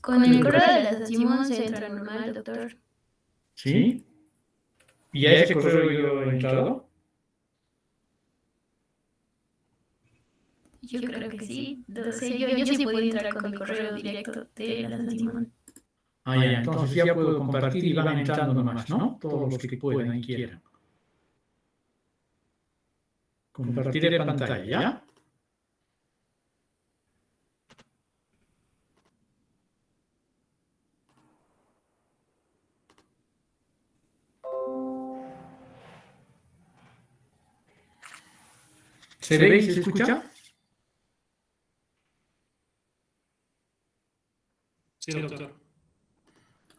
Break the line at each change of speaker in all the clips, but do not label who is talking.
Con el coro de las Simón se entra normal, doctor.
¿Sí? ¿Y a ese correo yo he entrado?
Yo creo que sí. No sé, yo sí puedo entrar con mi correo directo de las Simón.
Ah, ya, entonces ya puedo compartir y van entrando nomás, ¿no? Todos los que puedan y quieran. Compartiré pantalla, ¿ya? ¿Se ve y se escucha?
Sí, doctor.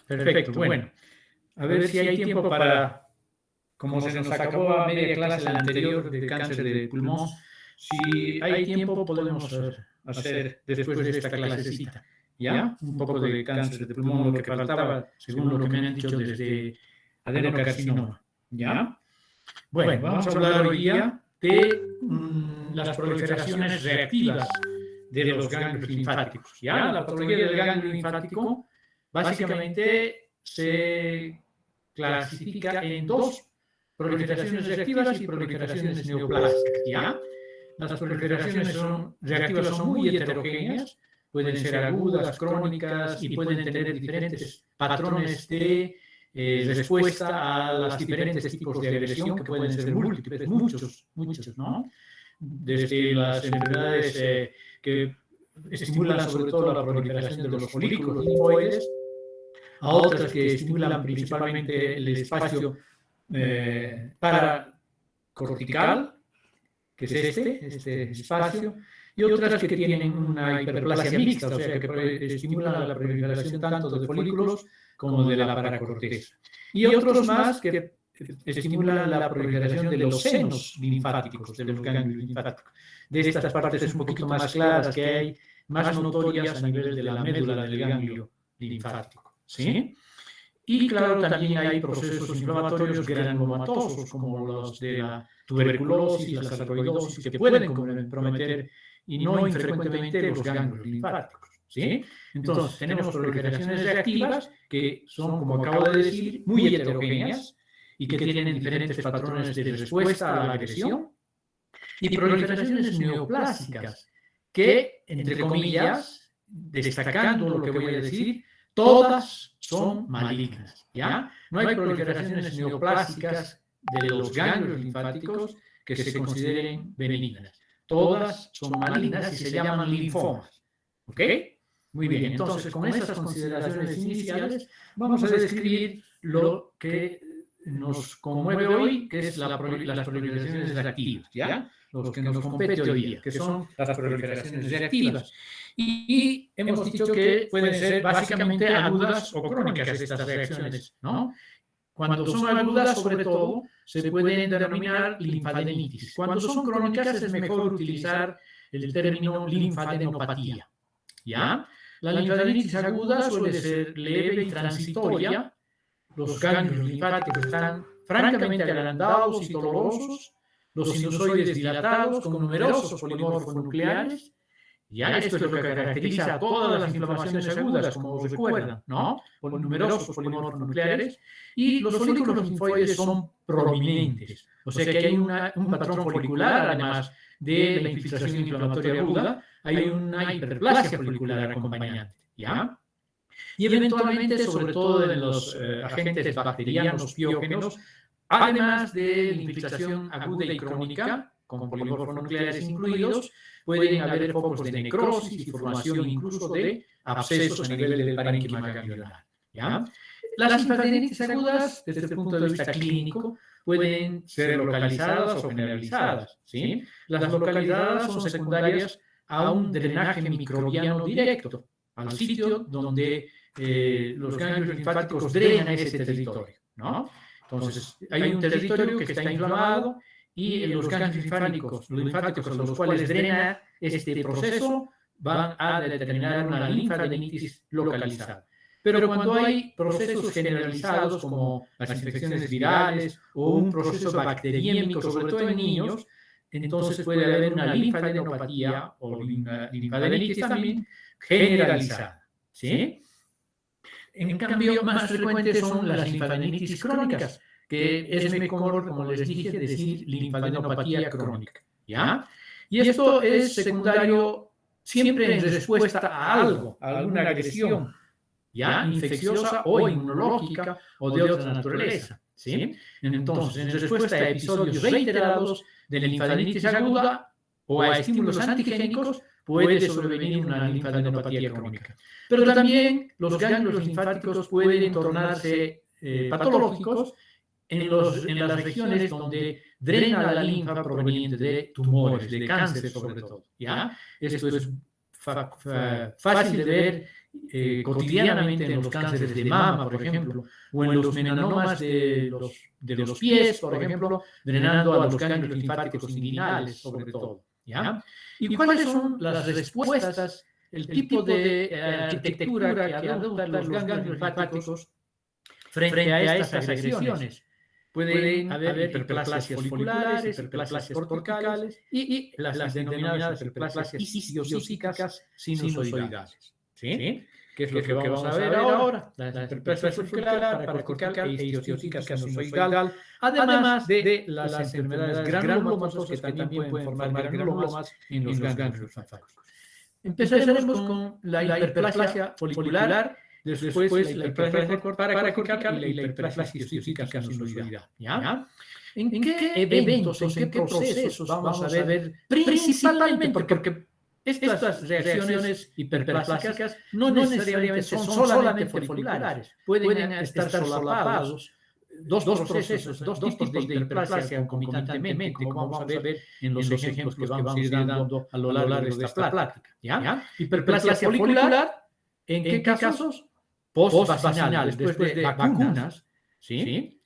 Perfecto, bueno. A ver si hay tiempo para, como se nos acabó a media clase la anterior de cáncer de pulmón, si hay tiempo podemos hacer después de esta clasecita, ¿ya? Un poco de cáncer de pulmón, lo que faltaba, según lo que me han dicho, desde adenocarcinoma, ¿ya? Bueno, vamos a hablar hoy día de las proliferaciones reactivas de los ganglios linfáticos, ¿ya? La patología del ganglio linfático básicamente se clasifica en dos proliferaciones reactivas y proliferaciones neoplásicas, ¿ya? Las proliferaciones reactivas son muy heterogéneas, pueden ser agudas, crónicas y pueden tener diferentes patrones de respuesta a los diferentes tipos de agresión que pueden ser múltiples, muchos, ¿no? Desde las enfermedades que estimulan sobre todo la proliferación de los folículos linfoides, a otras que estimulan principalmente el espacio paracortical, que es este espacio, y otras que tienen una hiperplasia mixta, o sea, que estimulan la proliferación tanto de folículos como de la paracorteza. Y otros más que estimulan la proliferación de los senos linfáticos, de los ganglios linfáticos. De estas partes un poquito más claras que hay, más notorias a nivel de la médula del ganglio linfático, ¿sí? Y claro, también hay procesos inflamatorios granulomatosos, como los de la tuberculosis, la sarcoidosis, que pueden comprometer y no infrecuentemente los ganglios linfáticos, ¿sí? Entonces, tenemos proliferaciones reactivas que son, como acabo de decir, muy heterogéneas y que tienen diferentes patrones de respuesta a la agresión, y proliferaciones neoplásicas que, entre comillas, destacando lo que voy a decir, todas son malignas, ¿ya? No hay proliferaciones neoplásicas de los ganglios linfáticos que se consideren benignas. Todas son malignas y se llaman linfomas, ¿ok? Muy bien, entonces con estas consideraciones iniciales vamos a describir lo que nos conmueve hoy, que es las proliferaciones reactivas, ¿ya? Los que nos compete hoy día, que son las proliferaciones reactivas. Y hemos dicho que pueden ser básicamente agudas o crónicas estas reacciones, ¿no? Cuando son agudas, sobre todo, se pueden denominar linfadenitis. Cuando son crónicas, es mejor utilizar el término linfadenopatía, ¿ya? La linfadenitis aguda suele ser leve y transitoria. Los ganglios linfáticos están francamente agrandados y dolorosos, los sinusoides dilatados con numerosos polimorfonucleares. Ya esto es lo que caracteriza a todas las inflamaciones agudas, como recuerdan, ¿no? Con numerosos polimorfonucleares. Y los folículos linfoides son prominentes. O sea que hay un patrón folicular, además de la infiltración inflamatoria aguda, hay una hiperplasia folicular acompañante, ¿ya? Y eventualmente, sobre todo en los agentes bacterianos piógenos, además de la infiltración aguda y crónica, con polimorfonucleares incluidos, pueden haber focos de necrosis y formación incluso de abscesos a nivel del parénquima ganglionar, ¿ya? Las linfadenitis agudas, desde el punto de vista clínico, pueden ser localizadas o generalizadas, ¿sí? Las localizadas son secundarias a un drenaje microbiano directo, al sitio donde los ganglios linfáticos drenan ese territorio, ¿no? Entonces, hay un territorio que está inflamado y los ganglios linfáticos a los cuales drena este proceso van a determinar una linfadenitis localizada. Pero cuando hay procesos generalizados como las infecciones virales o un proceso bacteriémico, sobre todo en niños, entonces puede haber una linfadenopatía o linfadenitis también generalizada, ¿sí? En cambio, más frecuentes son las linfadenitis crónicas, que es mejor, como les dije, decir linfadenopatía crónica, ¿ya? Y esto es secundario siempre en respuesta a algo, a alguna agresión, ¿ya? Infecciosa o inmunológica o de otra naturaleza, ¿sí? Entonces, en respuesta a episodios reiterados de linfadenitis aguda o a estímulos antigénicos, puede sobrevenir una linfadenopatía crónica. Pero también los ganglios linfáticos pueden tornarse patológicos en las regiones donde drena la linfa proveniente de tumores, de cáncer sobre todo, ¿ya? Esto es fácil de ver cotidianamente en los cánceres de mama, por ejemplo, o en los melanomas de los pies, por ejemplo, drenando a los ganglios linfáticos inguinales, sobre todo, ¿ya? ¿Y cuáles son las respuestas, el tipo de arquitectura que adoptan los ganglios linfáticos frente a estas agresiones? Pueden haber hiperplasias foliculares, hiperplasias corticales y las denominadas hiperplasias histiocyticas sinusoidales, ¿sí? Que es lo que vamos a ver ahora. La hiperplasia folicular, paracortical e histiocytica sinusoidal, además de las enfermedades granulomatosas que también pueden formar granulomas en los ganglios linfáticos. Empezaremos con la hiperplasia folicular, después la hiperplasia paracortical y la hiperplasia histiocytica sinusoidal, ¿ya? ¿En qué eventos, en qué procesos vamos a ver principalmente? Porque estas reacciones hiperplásicas no necesariamente son solamente foliculares, pueden estar solapados dos procesos, dos tipos de hiperplasia concomitantemente, como vamos a ver en los ejemplos que vamos a ir dando a lo largo de esta plática, ¿ya? Hiperplasia folicular, ¿en qué casos? Post-vacinales, después de vacunas, ¿sí?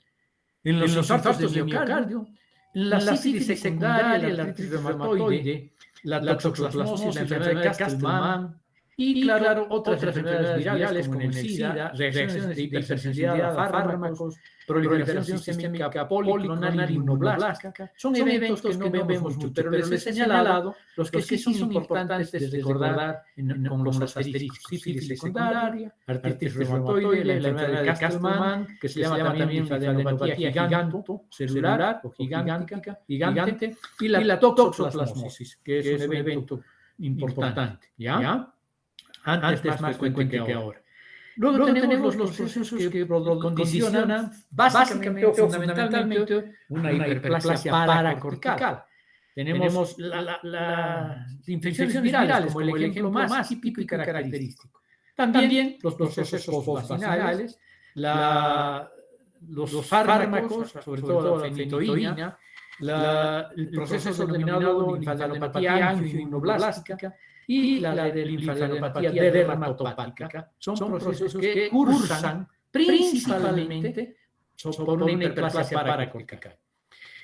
En los infartos de miocardio, en la sífilis secundaria, la artritis reumatoide, la toxoplasmosis, la enfermedad de Castleman y, claro, otras enfermedades virales como el SIDA, reacciones de hipersensibilidad a fármacos, proliferación sistémica policlonal inmunoblástica. Son eventos que no vemos mucho, pero les he señalado los que sí son importantes de recordar con los asteriscos. Sífilis secundaria, artritis reumatoide, la enfermedad de Castleman, que se llama también linfadenopatía gigantocelular o gigante, y la toxoplasmosis, que es un evento importante, ¿ya? Antes más frecuente que ahora. Luego tenemos los procesos que condicionan básicamente o fundamentalmente una hiperplasia paracortical. Tenemos las infecciones virales como el ejemplo más típico y característico. También los procesos postvacinales, los fármacos, sobre todo la fenitoína, el proceso denominado linfadenopatía angioimmunoblástica y la de linfadenopatía dermatópica. Son procesos que cursan principalmente por una hiperplasia paracortical.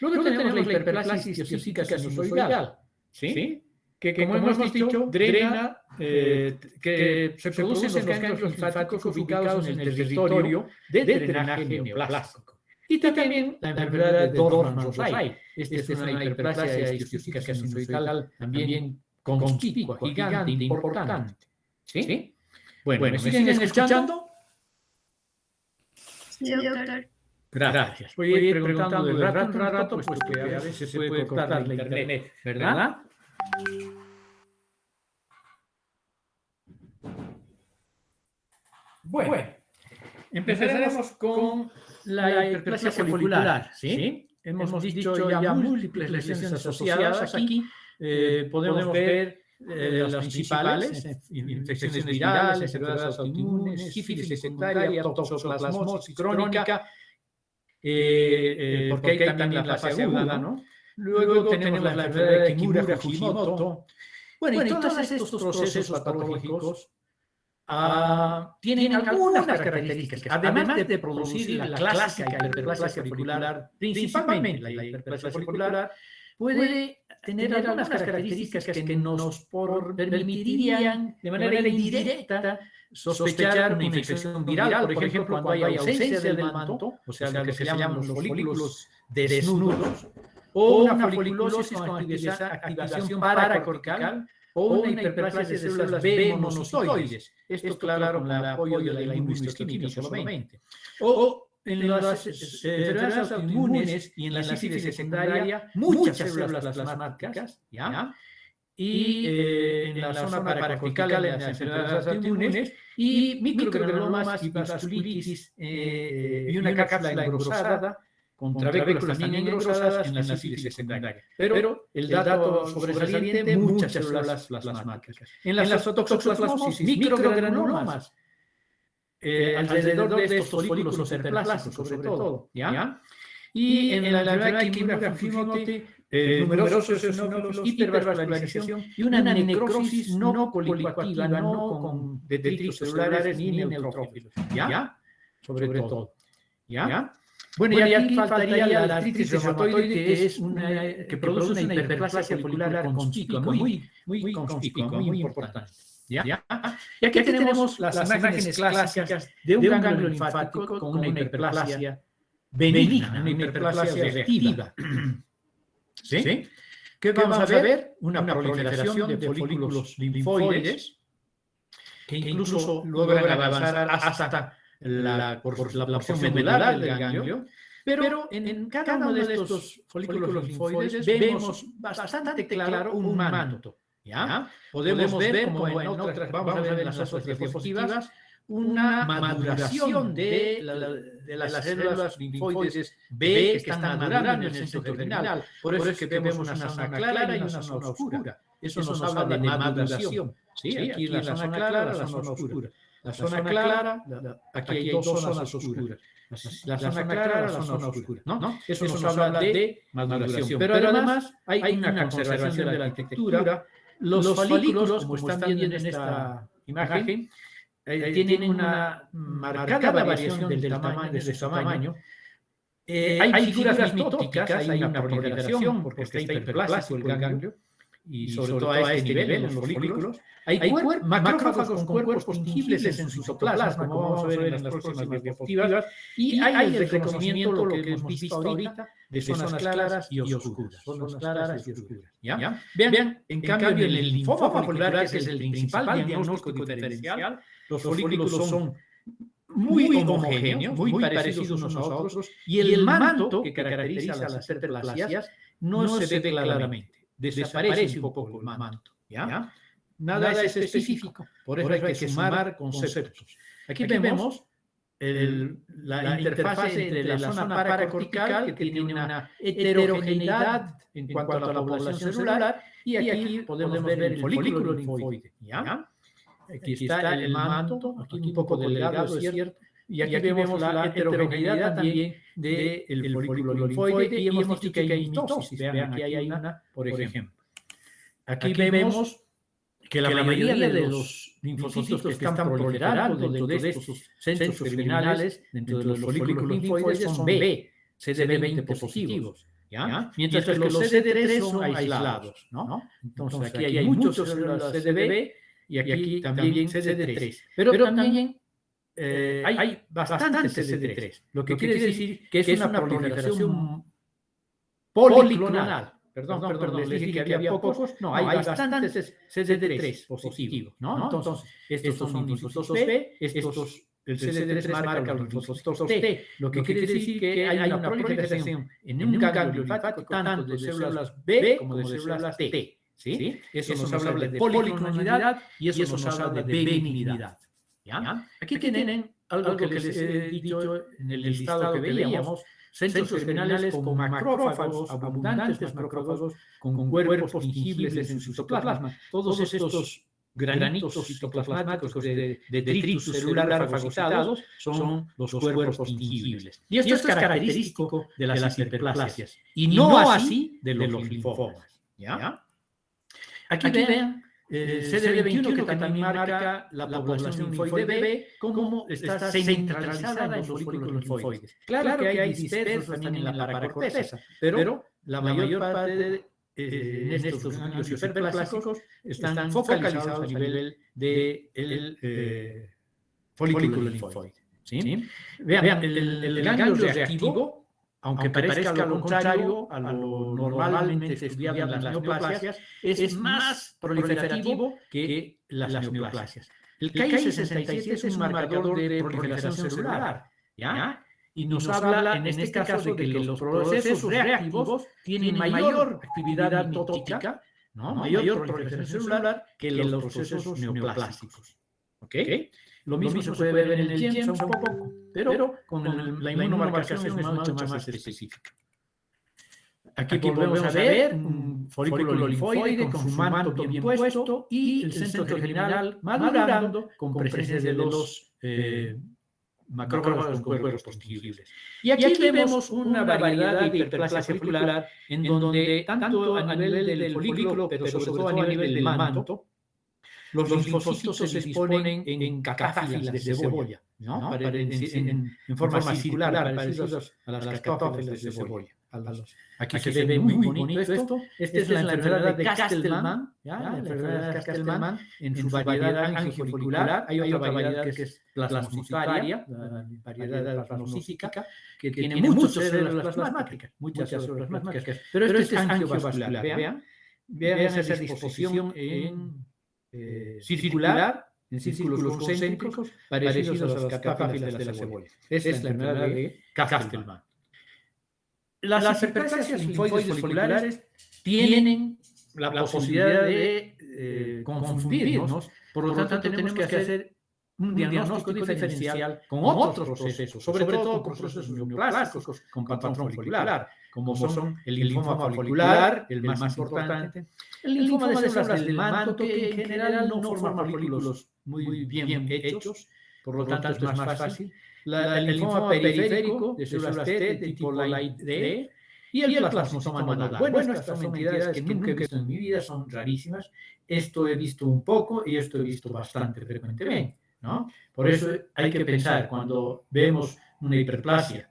Luego tenemos la hiperplasia histiocytica sinusoidal, ¿sí? Que como hemos dicho, drena, que se producen los ganglios linfáticos ubicados en el territorio de drenaje neoplásico. Y también la enfermedad de Dorfman-Rosay. Esta es una hiperplasia histiocytica sinusoidal también conspicua, gigante, importante. ¿Sí? Bueno, ¿me siguen escuchando?
Sí, doctor.
Gracias. Voy a ir preguntando de rato en rato, pues que a veces se puede cortar la internet, ¿verdad? Bueno, empezaremos con la hiperplasia folicular, ¿sí? Hemos dicho ya múltiples lesiones asociadas aquí. Podemos ver las principales, infecciones virales, enfermedades autoinmunes, sífilis secundaria, toxoplasmosis crónica, porque hay también la fase aguda, ¿no? Luego tenemos la enfermedad de Kimura-Fujimoto. Bueno, y todos estos procesos patológicos tienen algunas características. Además de producir la clásica hiperplasia folicular, principalmente la hiperplasia folicular, puede tener algunas características que nos permitirían de manera indirecta sospechar una infección viral, por ejemplo, cuando hay ausencia del manto, o sea, lo que se llaman los folículos desnudos, o una foliculosis con activación paracortical, o una hiperplasia de células B monocitoides. Esto, claro, con el apoyo de la inmunohistoquímica solamente. O en las enfermedades autoinmunes y en la sífilis secundaria, muchas células plasmáticas, ¿ya? Y en la zona paracortical, en las enfermedades autoinmunes, y microgranulomas y vasculitis, y una cápsula engrosada, con trabéculas también engrosadas en la sífilis secundaria. Pero el dato sobresaliente, muchas células plasmáticas. En la toxoplasmosis, microgranulomas, alrededor de estos folículos hiperplásticos, sobre todo, ¿ya? Y en la enfermedad de Kimura-Fujimoto, numerosos eosinófilos, hipervascularización y una necrosis no policoactiva, no con detritos celulares ni neutrófilos, ¿ya? Sobre todo, ¿ya? Bueno, y aquí faltaría la artritis reumatoide, que produce una hiperplasia folicular conspicua, muy conspicua, muy importante. ¿Ya? Y aquí tenemos las imágenes clásicas de un ganglio linfático con una hiperplasia benigna, una hiperplasia reactiva. ¿Sí? ¿Qué vamos a ver? Una proliferación de folículos linfoides que incluso logran avanzar hasta la porción medular del ganglio. Pero en cada uno de estos folículos linfoides vemos bastante claro un manto. ¿Ya? Podemos ver, como en otras, vamos a ver en las otras diapositivas, una maduración de las células linfoides B que están madurando en el centro terminal. Por eso es que vemos una zona clara y una zona oscura. Eso nos habla de maduración. ¿Sí? Aquí la zona clara, la zona oscura. La zona clara, aquí hay dos zonas oscuras. La zona clara, la zona oscura. ¿No? Eso nos habla de maduración. Pero además hay una conservación de la arquitectura. Los folículos, como están viendo en esta imagen, tienen una marcada variación del tamaño, de su tamaño. Hay figuras mitóticas, hay una proliferación, porque está hiperplástico el ganglio, y sobre todo a este nivel, en los folículos. Hay macrófagos con cuerpos tingibles en su citoplasma, como vamos a ver en las próximas diapositivas, y hay el reconocimiento, lo que hemos visto ahorita, de zonas claras y oscuras. Zonas claras y oscuras. ¿Ya? Vean, en cambio, en el linfoma folicular, que es el principal diagnóstico diferencial, los folículos son muy homogéneos, muy parecidos unos a otros, y el manto que caracteriza las hiperplasias no se ve claramente. Desaparece un poco el manto. ¿Ya? Nada es específico, por eso hay que sumar conceptos. Aquí vemos la interfase entre la zona paracortical, que tiene una heterogeneidad en cuanto a la población celular, y aquí podemos ver el folículo linfoide. ¿Ya? Aquí está el manto, aquí un poco delgado, es cierto, y aquí vemos la heterogeneidad también del folículo linfoide, y hemos dicho que hay mitosis. Vean, aquí hay una, por ejemplo. Aquí vemos que la mayoría de los linfocitos que están proliferando dentro de estos centros terminales, dentro de los folículos linfoides, son B, CD20 positivos. ¿Ya? Mientras que los CD3 son aislados, ¿no? Entonces aquí hay muchos células CDB y aquí también CD3. Pero también hay bastantes CD3, lo que quiere decir que es una proliferación policlonal. Perdón, les dije que había pocos. No, hay bastantes CD3 positivos, ¿no? Entonces, estos son linfocitos B, el CD3 marca los linfocitos T, lo que quiere decir que hay una proliferación en un ganglio linfático tanto de células B como de células T. ¿Sí? Eso nos habla de policlonalidad y eso nos habla de benignidad. ¿Ya? Aquí tienen algo que les he dicho en el listado que veíamos, centros terminales con macrófagos, abundantes macrófagos con cuerpos tingibles en su citoplasma. Todos estos granitos citoplasmáticos de detritus celular fagocitados son los cuerpos tingibles. Y esto es característico de las hiperplasias y no así de los linfomas. ¿Ya? Aquí vean CD21 que también marca la población linfoide B, cómo está centralizada en los folículos linfoides. Claro que hay dispersos también en la paracorteza, pero la mayor parte en estos ganglios hiperplásticos están focalizados a nivel del folículo linfoide. ¿Sí? Vean, el ganglio reactivo aunque parezca lo contrario a lo normalmente estudiado en las neoplasias, es más proliferativo que las neoplasias. El Ki-67 es un marcador de proliferación celular, ¿ya? Y nos habla en este caso de que los procesos reactivos tienen mayor actividad mitótica, ¿no? Mayor proliferación celular que los procesos neoplásicos. ¿Ok? Lo mismo se puede ver en el James un poco, pero con la inmunomarcación es mucho más específica. Aquí volvemos a ver un folículo linfoide con su manto bien puesto y el centro germinal madurando con presencia de los macrófagos con cuerpos constituibles. Y aquí vemos una variedad de hiperplasia folicular en donde tanto a nivel del folículo, pero sobre todo a nivel del manto, los linfocitos se disponen en catáfilas de cebolla, ¿no? En forma circular, parecidos a las catáfilas de cebolla. Aquí se ve muy bonito esto. Esta es la enfermedad de Castleman, ¿ya? La enfermedad de Castleman en su variedad angiofolicular. Hay otra variedad que es plasmocitaria, la variedad plasmocítica, que tiene muchas células plasmáticas, pero este es angiovascular. Vean esa disposición en circular, en círculos concéntricos, parecidos a las catáfilas de la cebolla. Esta es la enfermedad de Castleman. Las hiperplasias linfoides foliculares tienen la posibilidad de confundirnos, por lo tanto tenemos que hacer un diagnóstico diferencial con otros procesos, sobre todo con procesos neoplásicos con patrón folicular, como son el linfoma folicular, el más importante, el linfoma de células del manto, que en general no forma folículos muy bien hechos, por lo tanto es más fácil, el linfoma periférico de células T de tipo Light D, y el plasmosoma nodal. Bueno, estas son entidades que nunca he visto en mi vida, son rarísimas. Esto he visto un poco y esto he visto bastante frecuentemente, ¿no? Por eso hay que pensar, cuando vemos una hiperplasia,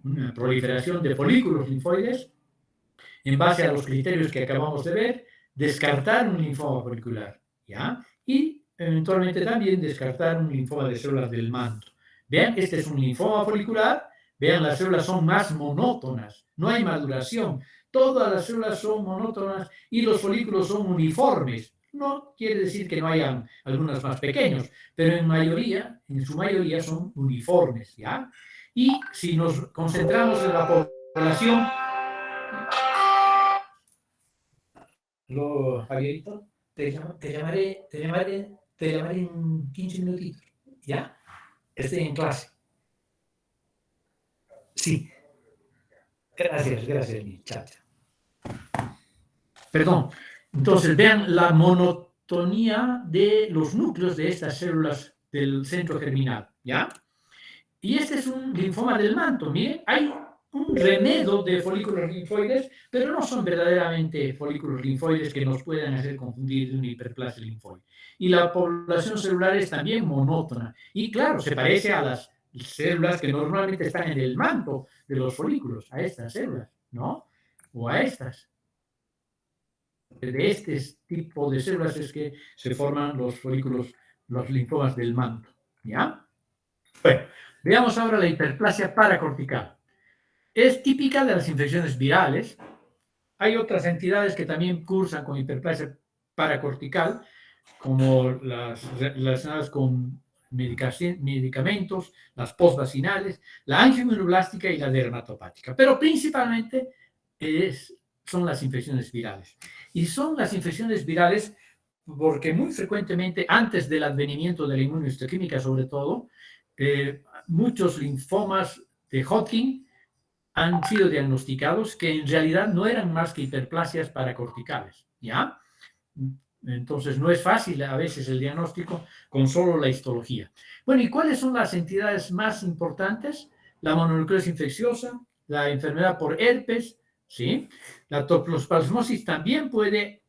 una proliferación de folículos linfoides, en base a los criterios que acabamos de ver, descartar un linfoma folicular, ¿ya? Y eventualmente también descartar un linfoma de células del manto. Vean, este es un linfoma folicular. Vean, las células son más monótonas, no hay maduración, todas las células son monótonas y los folículos son uniformes. No quiere decir que no hayan algunos más pequeños, pero en su mayoría son uniformes, ¿ya? Y si nos concentramos en la población... Javierito, te llamaré en 15 minutitos, ¿ya? Estoy en clase. Sí. Gracias, mi chacha. Perdón. Entonces, vean la monotonía de los núcleos de estas células del centro germinal, ¿ya? Y este es un linfoma del manto. Miren, hay un remedo de folículos linfoides, pero no son verdaderamente folículos linfoides que nos puedan hacer confundir de una hiperplasia linfoide. Y la población celular es también monótona. Y claro, se parece a las células que normalmente están en el manto de los folículos, a estas células, ¿no? O a estas. De este tipo de células es que se forman los folículos, los linfomas del manto, ¿ya? Bueno, veamos ahora la hiperplasia paracortical. Es típica de las infecciones virales. Hay otras entidades que también cursan con hiperplasia paracortical, como las relacionadas con medicamentos, las postvacinales, la angioimmunoblástica y la dermatopática. Pero principalmente son las infecciones virales. Y son las infecciones virales porque muy frecuentemente, antes del advenimiento de la inmunohistoquímica sobre todo, muchos linfomas de Hodgkin han sido diagnosticados que en realidad no eran más que hiperplasias paracorticales, ¿ya? Entonces no es fácil a veces el diagnóstico con solo la histología. Bueno, ¿y cuáles son las entidades más importantes? La mononucleosis infecciosa, la enfermedad por herpes, ¿sí? La toxoplasmosis también puede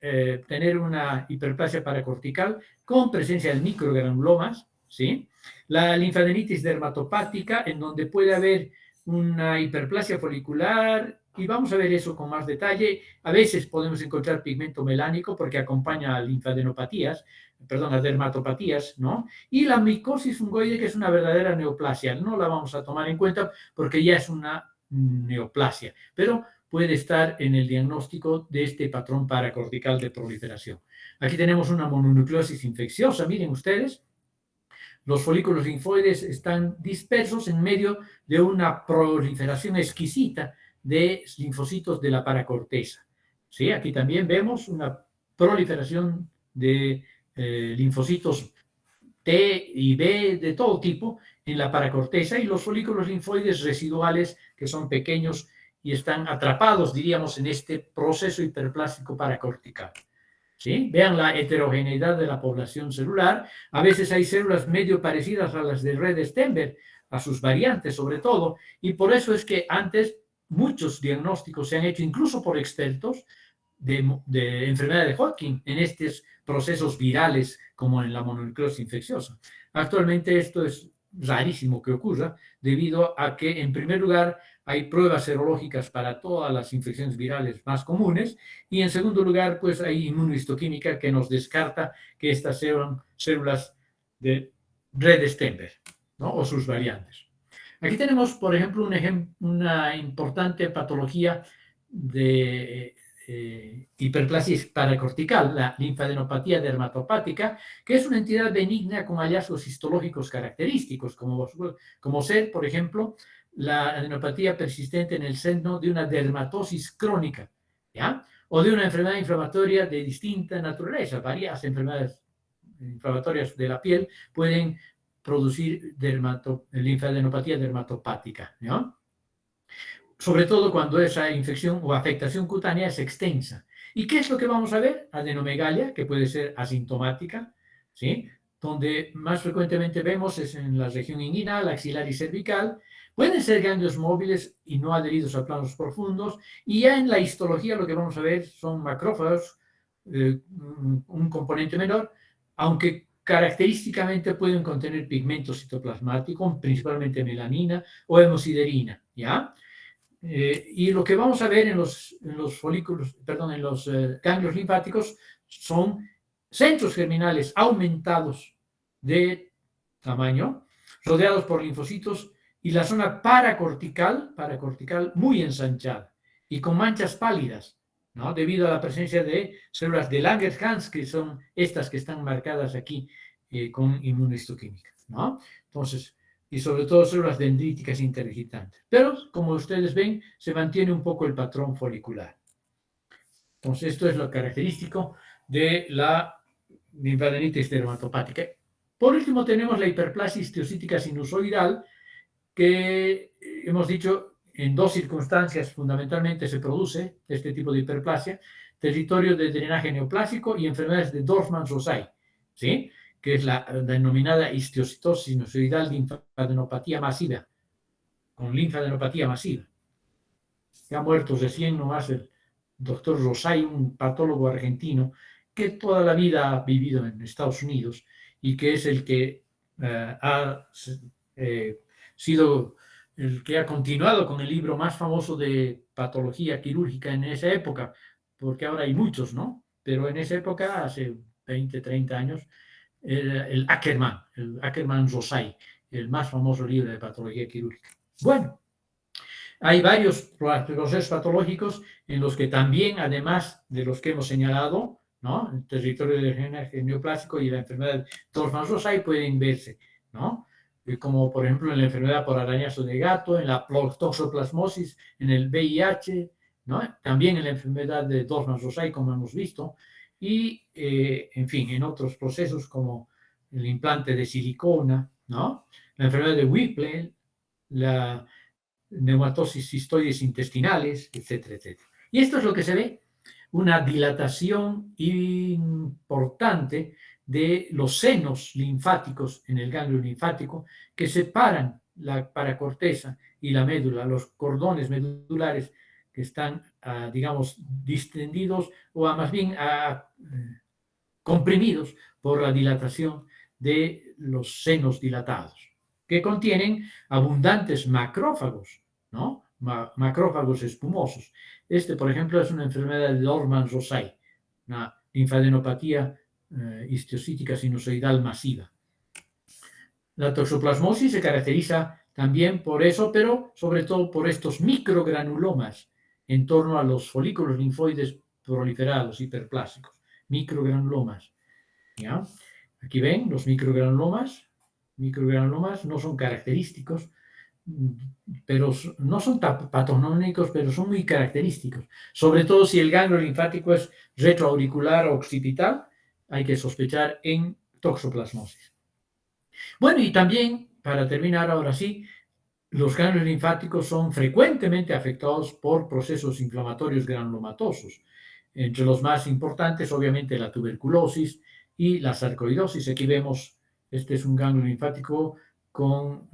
tener una hiperplasia paracortical con presencia de microgranulomas, ¿sí? La linfadenitis dermatopática, en donde puede haber una hiperplasia folicular, y vamos a ver eso con más detalle. A veces podemos encontrar pigmento melánico porque acompaña a linfadenopatías, a dermatopatías, ¿no? Y la micosis fungoide, que es una verdadera neoplasia, no la vamos a tomar en cuenta porque ya es una neoplasia, pero puede estar en el diagnóstico de este patrón paracortical de proliferación. Aquí tenemos una mononucleosis infecciosa, miren ustedes, los folículos linfoides están dispersos en medio de una proliferación exquisita de linfocitos de la paracorteza. ¿Sí? Aquí también vemos una proliferación de linfocitos T y B de todo tipo en la paracorteza y los folículos linfoides residuales que son pequeños y están atrapados, diríamos, en este proceso hiperplástico paracortical. ¿Sí? Vean la heterogeneidad de la población celular. A veces hay células medio parecidas a las de Redd-Steinberg, a sus variantes sobre todo, y por eso es que antes muchos diagnósticos se han hecho, incluso por expertos, de enfermedad de Hodgkin en estos procesos virales como en la mononucleosis infecciosa. Actualmente esto es rarísimo que ocurra debido a que, en primer lugar, hay pruebas serológicas para todas las infecciones virales más comunes y, en segundo lugar, pues hay inmunohistoquímica que nos descarta que estas sean células de Redd-Steinberg, ¿no? O sus variantes. Aquí tenemos, por ejemplo, una importante patología de hiperplasia paracortical, la linfadenopatía dermatopática, que es una entidad benigna con hallazgos histológicos característicos, como ser, por ejemplo, la adenopatía persistente en el seno de una dermatosis crónica, ¿ya? O de una enfermedad inflamatoria de distinta naturaleza. Varias enfermedades inflamatorias de la piel pueden producir linfadenopatía dermatopática, ¿no? Sobre todo cuando esa infección o afectación cutánea es extensa. ¿Y qué es lo que vamos a ver? Adenomegalia, que puede ser asintomática, ¿sí? Donde más frecuentemente vemos es en la región inguinal, axilar y cervical. Pueden ser ganglios móviles y no adheridos a planos profundos. Y ya en la histología lo que vamos a ver son macrófagos, un componente menor, aunque característicamente pueden contener pigmento citoplasmático, principalmente melanina o hemosiderina, ¿ya? Y lo que vamos a ver en los folículos, perdón, en los ganglios linfáticos son centros germinales aumentados de tamaño, rodeados por linfocitos y la zona paracortical muy ensanchada y con manchas pálidas, ¿no? Debido a la presencia de células de Langerhans, que son estas que están marcadas aquí con inmunohistoquímica, ¿no? Entonces, y sobre todo células dendríticas interdigitantes. Pero, como ustedes ven, se mantiene un poco el patrón folicular. Entonces, esto es lo característico de la linfadenitis dermatopática. Por último, tenemos la hiperplasia histiocítica sinusoidal, que hemos dicho en dos circunstancias fundamentalmente se produce este tipo de hiperplasia: territorio de drenaje neoplásico y enfermedades de Dorfman-Rosay, ¿sí? Que es la denominada histiocitosis sinusoidal linfadenopatía masiva, con linfadenopatía masiva. Ya ha muerto recién nomás el doctor Rosay, un patólogo argentino que toda la vida ha vivido en Estados Unidos y que es el que ha sido el que ha continuado con el libro más famoso de patología quirúrgica en esa época, porque ahora hay muchos, ¿no? Pero en esa época, hace 20, 30 años, el Ackermann-Rosay, el más famoso libro de patología quirúrgica. Bueno, hay varios procesos patológicos en los que también, además de los que hemos señalado, ¿no? El territorio de drenaje neoplásico y la enfermedad de Dorfman-Rosay pueden verse, ¿no? Como por ejemplo en la enfermedad por arañazo de gato, en la toxoplasmosis, en el VIH, ¿no? También en la enfermedad de Dorfman-Rosay, como hemos visto, y en fin, en otros procesos como el implante de silicona, ¿no? La enfermedad de Whipple, la neumatosis cistoides intestinales, etcétera, etcétera. Y esto es lo que se ve, una dilatación importante de los senos linfáticos en el ganglio linfático que separan la paracorteza y la médula, los cordones medulares que están, digamos, distendidos o más bien comprimidos por la dilatación de los senos dilatados, que contienen abundantes macrófagos, ¿no? Macrófagos espumosos. Por ejemplo, es una enfermedad de Dorfman-Rosay, una linfadenopatía histiocítica sinusoidal masiva. La toxoplasmosis se caracteriza también por eso, pero sobre todo por estos microgranulomas en torno a los folículos linfoides proliferados hiperplásicos, microgranulomas. ¿Ya? Aquí ven los microgranulomas. Microgranulomas no son característicos, pero no son patognomónicos, pero son muy característicos. Sobre todo si el ganglio linfático es retroauricular o occipital, hay que sospechar en toxoplasmosis. Bueno, y también, para terminar ahora sí, los ganglios linfáticos son frecuentemente afectados por procesos inflamatorios granulomatosos. Entre los más importantes, obviamente, la tuberculosis y la sarcoidosis. Aquí vemos, este es un ganglio linfático con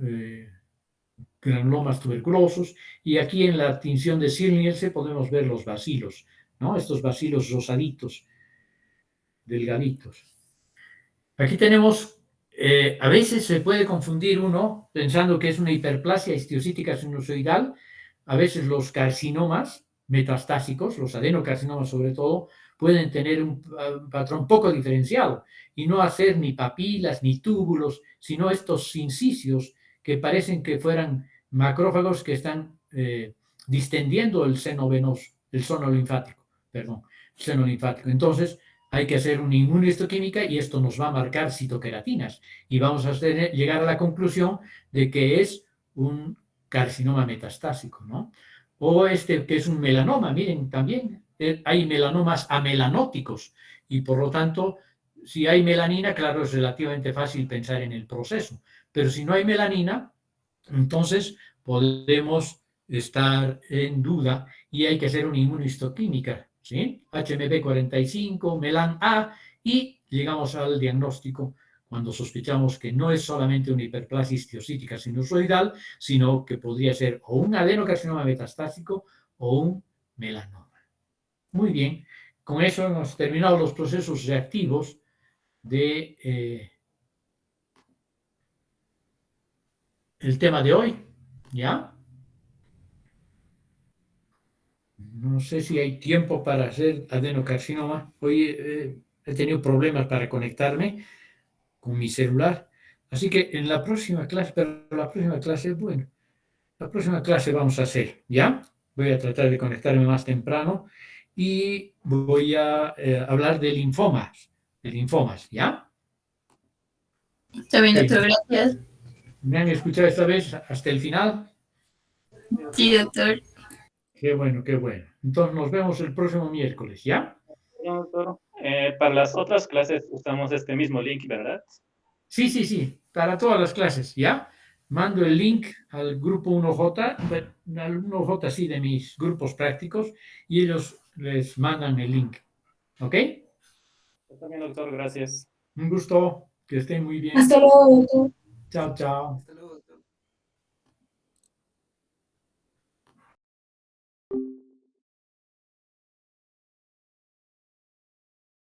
granulomas tuberculosos, y aquí en la tinción de Sill-Nielsen podemos ver los bacilos, ¿no? Estos bacilos rosaditos, delgaditos. Aquí tenemos, a veces se puede confundir uno pensando que es una hiperplasia histiocítica sinusoidal. A veces los carcinomas metastásicos, los adenocarcinomas sobre todo, pueden tener un patrón poco diferenciado y no hacer ni papilas ni túbulos, sino estos incisios que parecen que fueran macrófagos que están distendiendo el seno venoso, el seno linfático, perdón, seno linfático. Entonces, hay que hacer una inmunohistoquímica y esto nos va a marcar citoqueratinas y vamos a llegar a la conclusión de que es un carcinoma metastásico, ¿no? O este que es un melanoma, miren, también hay melanomas amelanóticos y por lo tanto, si hay melanina, claro, es relativamente fácil pensar en el proceso, pero si no hay melanina, entonces podemos estar en duda y hay que hacer una inmunohistoquímica, ¿sí? HMB45, Melan A, y llegamos al diagnóstico cuando sospechamos que no es solamente una hiperplasia histiocítica sinusoidal, sino que podría ser o un adenocarcinoma metastásico o un melanoma. Muy bien, con eso hemos terminado los procesos reactivos de el tema de hoy, ¿ya? No sé si hay tiempo para hacer adenocarcinoma. Hoy he tenido problemas para conectarme con mi celular. Así que en la próxima clase, pero la próxima clase, bueno, la próxima clase vamos a hacer, ¿ya? Voy a tratar de conectarme más temprano y voy a hablar de linfomas, ¿ya?
Está bien,
Ok.
doctor, gracias.
¿Me han escuchado esta vez hasta el final?
Sí, doctor.
Qué bueno, qué bueno. Entonces nos vemos el próximo miércoles, ¿ya?
No, doctor. Para las otras clases usamos este mismo link, ¿verdad?
Sí, para todas las clases, ¿ya? Mando el link al grupo 1J, al 1J sí de mis grupos prácticos, y ellos les mandan el link, ¿ok?
Está bien, doctor, gracias.
Un gusto, que estén muy bien.
Hasta luego, doctor.
Chao, chao.